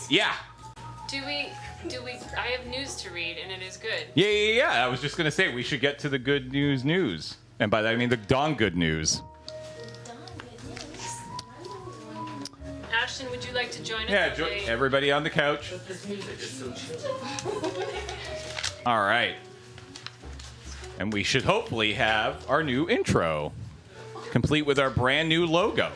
Yeah. Do we, I have news to read, and it is good. Yeah. I was just going to say, we should get to the good news. And by that, I mean the darn good news. Ashton, would you like to join us? Yeah, everybody on the couch. All right. And we should hopefully have our new intro, complete with our brand new logo.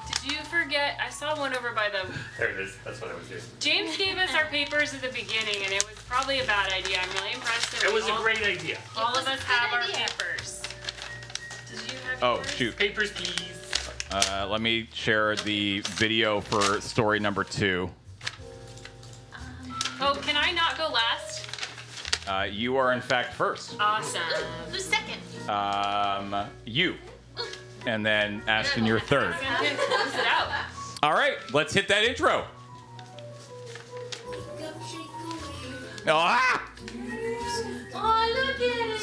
Did you forget? I saw one over by the... There it is. That's what I was doing. James gave us our papers at the beginning, and it was probably a bad idea. I'm really impressed that It was a great idea. all of us have our papers. Did you have yours? Shoot. Papers, please. Let me share the video for story number 2. Oh, can I not go last? You are, in fact, first. Awesome. Who's second? You. And then, Ashton, you're third. Close it out. All right, let's hit that intro. Ah! Oh, look at it!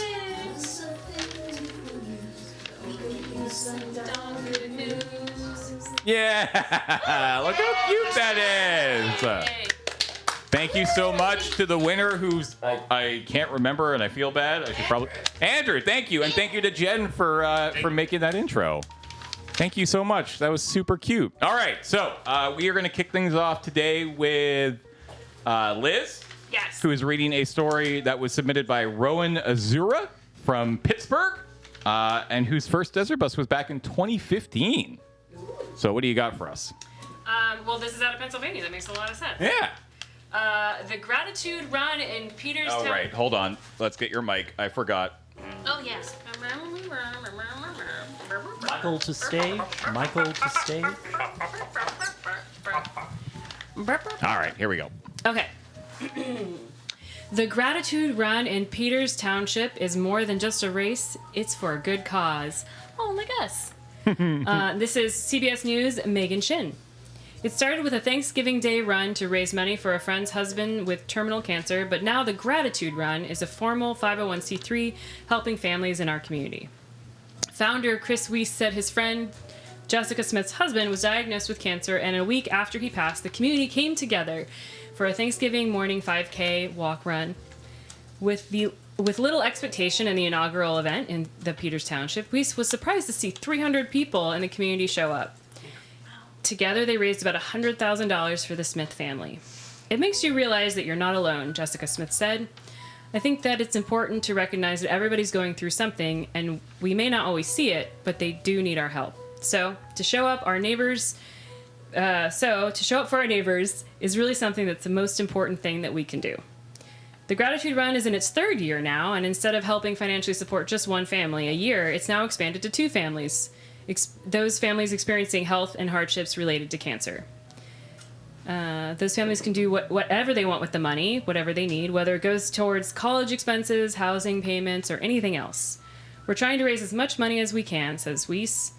Yeah! Look how cute that is! Yay. Thank you so much to the winner who's I can't remember and I feel bad. I should probably Andrew, thank you, and thank you to Jen for making that intro. Thank you so much. That was super cute. All right, so we are going to kick things off today with Liz, Yes. who is reading a story that was submitted by Rowan Azura from Pittsburgh, and whose first desert bus was back in 2015. So what do you got for us? Well, this is out of Pennsylvania. That makes a lot of sense. Yeah. The Gratitude Run in Peterstown. Oh, right. Hold on. Let's get your mic. I forgot. Oh, yes. Michael to stage. Michael to stage. All right, here we go. Okay. The Gratitude Run in Peters Township is more than just a race. It's for a good cause. Oh, like us. This is CBS News' Megan Shin. It started with a Thanksgiving Day run to raise money for a friend's husband with terminal cancer, but now the Gratitude Run is a formal 501c3 helping families in our community. Founder Chris Weiss said his friend Jessica Smith's husband was diagnosed with cancer, and a week after he passed, the community came together for a Thanksgiving morning 5K walk run. With little expectation in the inaugural event in the Peters Township, Weiss was surprised to see 300 people in the community show up. Together, they raised about $100,000 for the Smith family. It makes you realize that you're not alone, Jessica Smith said. I think that it's important to recognize that everybody's going through something, and we may not always see it, but they do need our help. So, to show up for our neighbors is really something that's the most important thing that we can do. The Gratitude Run is in its 3rd year now, and instead of helping financially support just one family a year, it's now expanded to 2 families. Those families experiencing health and hardships related to cancer. Those families can do whatever they want with the money, whatever they need, whether it goes towards college expenses, housing payments, or anything else. We're trying to raise as much money as we can, says Weiss.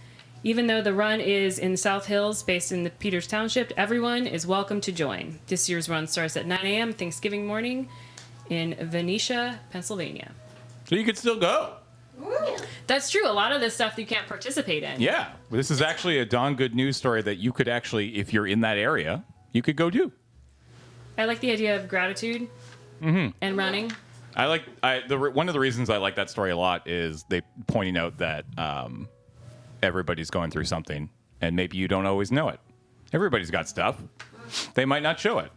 Even though the run is in South Hills, based in the Peters Township, everyone is welcome to join. This year's run starts at 9 a.m. Thanksgiving morning in Venetia, Pennsylvania. So you could still go. That's true. A lot of this stuff you can't participate in. Yeah. This is actually a darn good news story that you could actually, if you're in that area, you could go do. I like the idea of gratitude and running. One of the reasons I like that story a lot is they pointing out that everybody's going through something, and maybe you don't always know it. Everybody's got stuff. They might not show it,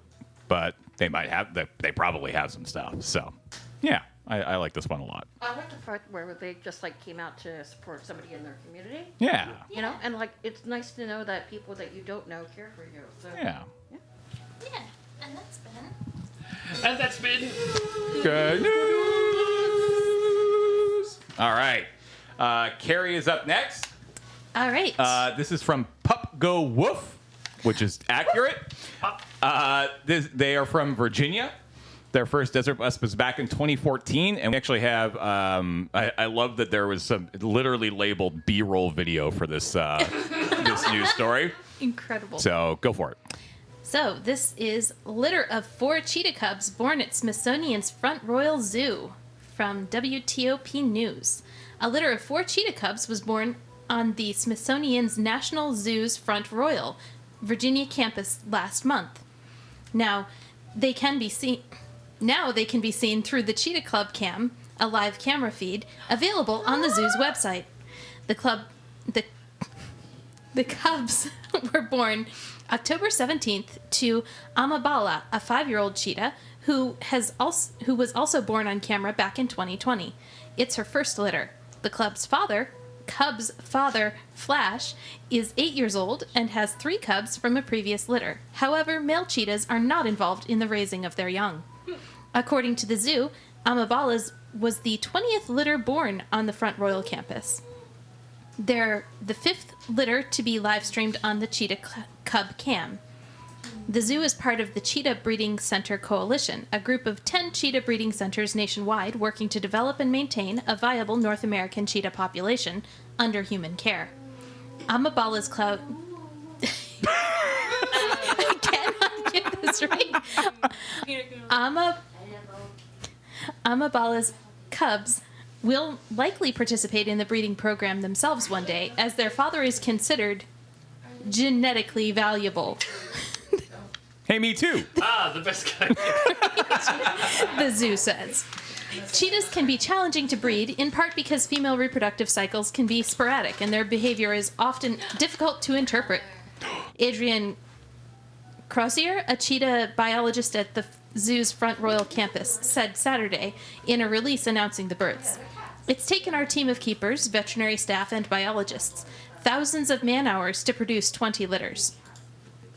but they probably have some stuff. So, yeah. I like this one a lot. I like the part where they just came out to support somebody in their community. Yeah. You know, and it's nice to know that people that you don't know care for you. So. Yeah. Yeah, and that's been... And that's been... Good news. All right. Carrie is up next. All right. This is from Pup Go Woof, which is accurate. They are from Virginia. Their first desert bus was back in 2014, and we actually have. I love that there was some literally labeled B-roll video for this this news story. Incredible. So go for it. So this is litter of 4 cheetah cubs born at Smithsonian's Front Royal Zoo from WTOP News. A litter of 4 cheetah cubs was born on the Smithsonian's National Zoo's Front Royal, Virginia campus last month. Now they can be seen through the Cheetah Club Cam, a live camera feed available on the zoo's website. The cubs were born October 17th to Amabala, a 5-year-old cheetah who was also born on camera back in 2020. It's her first litter. The cub's father, Flash, is 8 years old and has 3 cubs from a previous litter. However, male cheetahs are not involved in the raising of their young. According to the zoo, Amabala's was the 20th litter born on the Front Royal campus. They're the 5th litter to be live-streamed on the Cheetah Cub Cam. The zoo is part of the Cheetah Breeding Center Coalition, a group of 10 cheetah breeding centers nationwide working to develop and maintain a viable North American cheetah population under human care. Amabala's cloud... I cannot get this right. Amabala's cubs will likely participate in the breeding program themselves one day, as their father is considered genetically valuable. Hey, me too. The best guy. The zoo says. Cheetahs can be challenging to breed, in part because female reproductive cycles can be sporadic and their behavior is often difficult to interpret. Adrian Crozier, a cheetah biologist at the zoo's Front Royal campus, said Saturday in a release announcing the births. It's taken our team of keepers, veterinary staff, and biologists thousands of man-hours to produce 20 litters.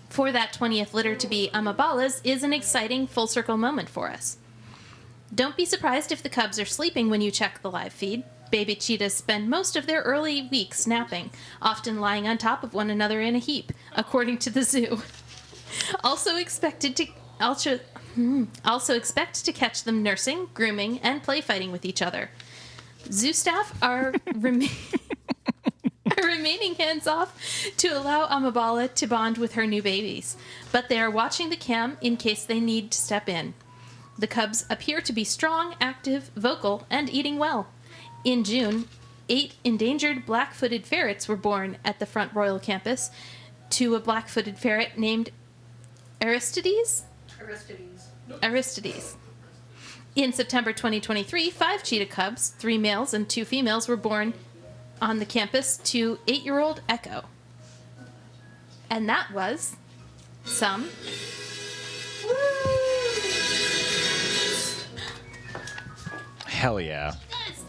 For that 20th litter to be Amabala's is an exciting full-circle moment for us. Don't be surprised if the cubs are sleeping when you check the live feed. Baby cheetahs spend most of their early weeks napping, often lying on top of one another in a heap, according to the zoo. Also expect to catch them nursing, grooming, and play fighting with each other. Zoo staff are remaining hands-off to allow Amabala to bond with her new babies, but they are watching the cam in case they need to step in. The cubs appear to be strong, active, vocal, and eating well. In June, 8 endangered black-footed ferrets were born at the Front Royal campus to a black-footed ferret named Aristides. In September 2023, 5 cheetah cubs, 3 males and 2 females, were born on the campus to 8-year-old Echo. And that was some... Hell yeah.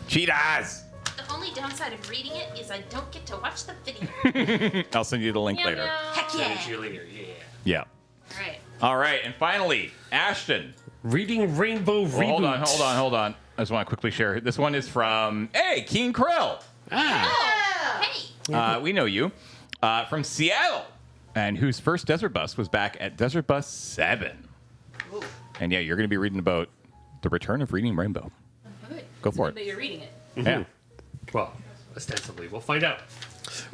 Cheetahs! The only downside of reading it is I don't get to watch the video. I'll send you the link later. Heck yeah! Cheerleader, yeah. Yeah. All right. All right, and finally, Ashton. Reading Rainbow Reboot. Well, hold on. I just want to quickly share. This one is from, Keen Krill. Hey! We know you. From Seattle. And whose first Desert Bus was back at Desert Bus 7. Ooh. And yeah, you're going to be reading about the return of Reading Rainbow. Okay. Go for But it. you're reading it. Yeah. Well, ostensibly, we'll find out.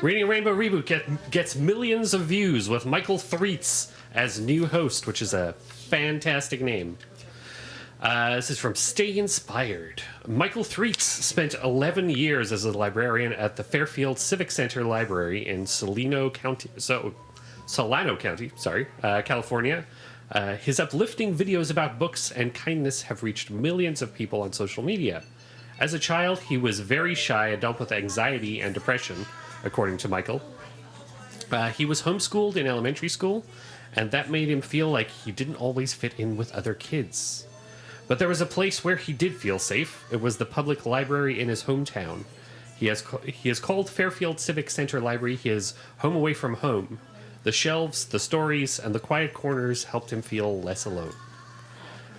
Reading Rainbow Reboot gets millions of views with Michael Threets as new host, which is a fantastic name. This is from Stay Inspired. Michael Threets spent 11 years as a librarian at the Fairfield Civic Center Library in Solano County, California. His uplifting videos about books and kindness have reached millions of people on social media. As a child, he was very shy and dealt with anxiety and depression, according to Michael. He was homeschooled in elementary school, and that made him feel like he didn't always fit in with other kids. But there was a place where he did feel safe. It was the public library in his hometown. He has called Fairfield Civic Center Library his home away from home. The shelves, the stories, and the quiet corners helped him feel less alone.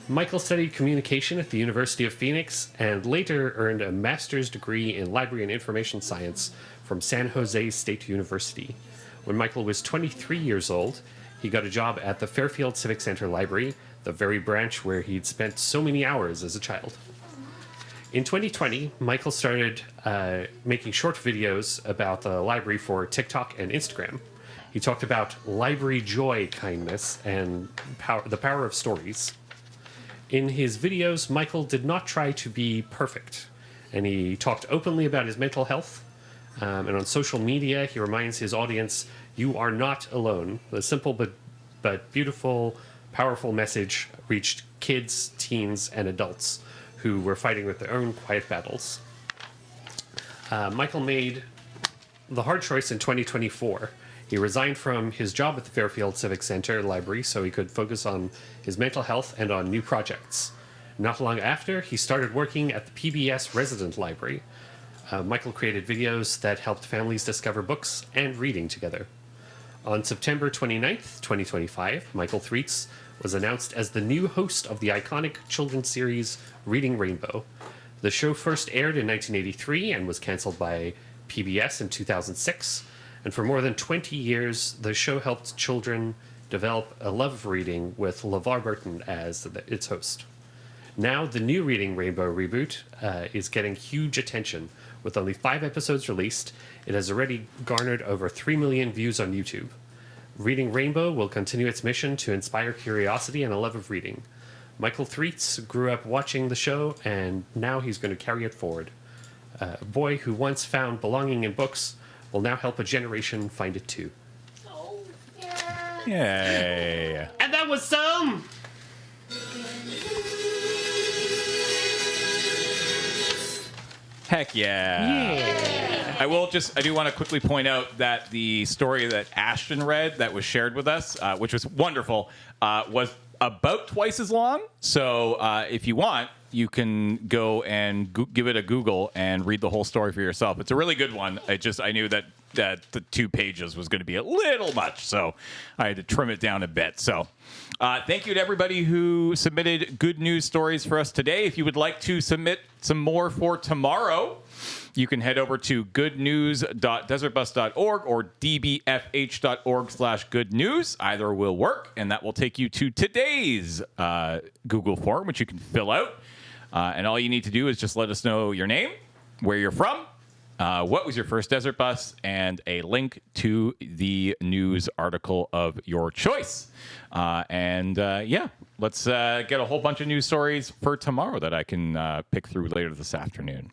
Michael studied communication at the University of Phoenix and later earned a master's degree in library and information science from San Jose State University. When Michael was 23 years old, he got a job at the Fairfield Civic Center Library, the very branch where he'd spent so many hours as a child. In 2020, Michael started making short videos about the library for TikTok and Instagram. He talked about library joy, kindness, and the power of stories. In his videos, Michael did not try to be perfect, and he talked openly about his mental health. And on social media, he reminds his audience, You are not alone. The simple but beautiful, powerful message reached kids, teens, and adults who were fighting with their own quiet battles. Michael made the hard choice in 2024. He resigned from his job at the Fairfield Civic Center Library so he could focus on his mental health and on new projects. Not long after, he started working at the PBS Resident Library. Michael created videos that helped families discover books and reading together. On September 29th, 2025, Michael Threets was announced as the new host of the iconic children's series Reading Rainbow. The show first aired in 1983 and was canceled by PBS in 2006. And for more than 20 years, the show helped children develop a love of reading with LeVar Burton as its host. Now, the new Reading Rainbow reboot is getting huge attention. With only 5 episodes released, it has already garnered over 3 million views on YouTube. Reading Rainbow will continue its mission to inspire curiosity and a love of reading. Michael Threets grew up watching the show, and now he's going to carry it forward. A boy who once found belonging in books will now help a generation find it too. Oh, yeah. Yay. And that was some... Heck yeah. I do want to quickly point out that the story that Ashton read that was shared with us, which was wonderful, was about twice as long. So if you want, you can go and give it a Google and read the whole story for yourself. It's a really good one. I knew that the 2 pages was going to be a little much, so I had to trim it down a bit. So thank you to everybody who submitted good news stories for us today. If you would like to submit some more for tomorrow, you can head over to goodnews.desertbus.org or dbfh.org/goodnews. Either will work, and that will take you to today's Google form, which you can fill out. And all you need to do is just let us know your name, where you're from, what was your first desert bus, and a link to the news article of your choice. Let's get a whole bunch of news stories for tomorrow that I can pick through later this afternoon.